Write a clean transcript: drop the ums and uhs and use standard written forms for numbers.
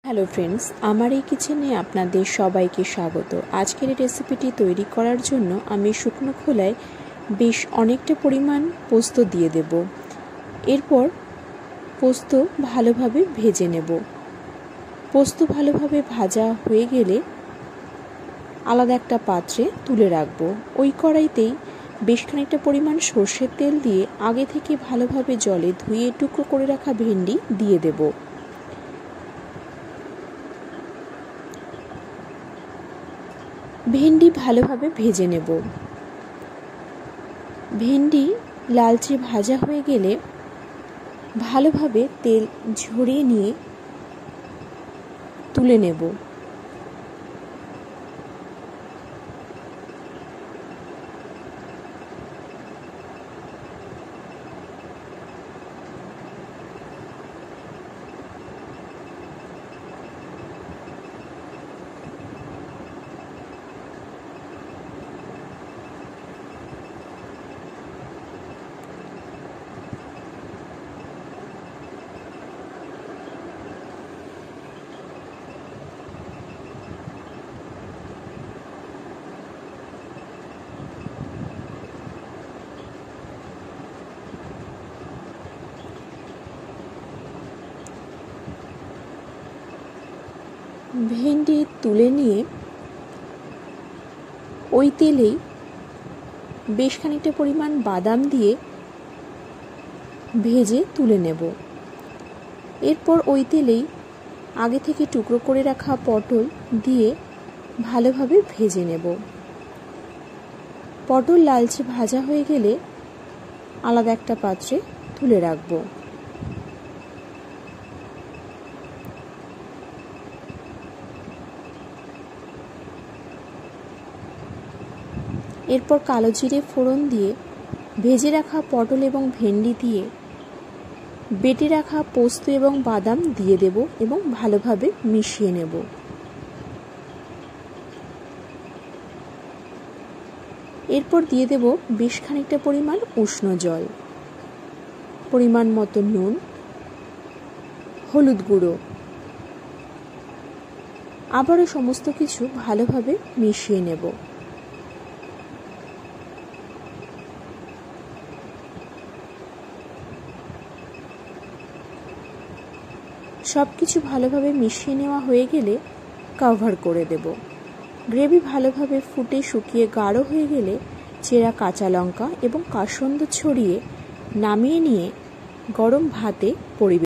Hello friends, আমার এই কিচেনে আপনাদের সবাইকে স্বাগত। আজকের এই রেসিপিটি তৈরি করার জন্য আমি শুকনো খোলায় বেশ অনেকটা পরিমাণ পোস্ত দিয়ে দেব। এরপর পোস্ত ভালোভাবে ভেজে নেব। পোস্ত ভালোভাবে ভাজা হয়ে গেলে আলাদা একটা পাত্রে তুলে রাখবো। ওই কড়াইতেই বেশ খানিকটা পরিমাণ সর্ষের তেল দিয়ে আগে থেকে ভালোভাবে জলে ধুয়ে টুকরো করে রাখা ভেন্ডি দিয়ে দেব। ভেন্ডি ভালোভাবে ভেজে নেব। ভেন্ডি লালচে ভাজা হয়ে গেলে ভালোভাবে তেল ঝরিয়ে নিয়ে তুলে নেব। ভেন্ডি তুলে নিয়ে ওই তেলেই বেশ খানিকটা পরিমাণ বাদাম দিয়ে ভেজে তুলে নেব। এরপর ওই তেলেই আগে থেকে টুকরো করে রাখা পটল দিয়ে ভালোভাবে ভেজে নেব। পটল লালচে ভাজা হয়ে গেলে আলাদা একটা পাত্রে তুলে রাখব। এরপর কালো জিরে ফোড়ন দিয়ে ভেজে রাখা পটল এবং ভেন্ডি দিয়ে বেটে রাখা পোস্ত এবং বাদাম দিয়ে দেব এবং ভালোভাবে মিশিয়ে নেব। এরপর দিয়ে দেব বেশ খানিকটা পরিমাণ উষ্ণ জল, পরিমাণ মতো নুন, হলুদ গুঁড়ো। আবারও সমস্ত কিছু ভালোভাবে মিশিয়ে নেব। সব কিছু ভালোভাবে মিশিয়ে নেওয়া হয়ে গেলে কভার করে দেব। গ্রেভি ভালোভাবে ফুটে শুকিয়ে গাঢ় হয়ে গেলে চেরা কাঁচা লঙ্কা এবং কাসুন্দি ছড়িয়ে নামিয়ে নিয়ে গরম ভাতে পরিবেশন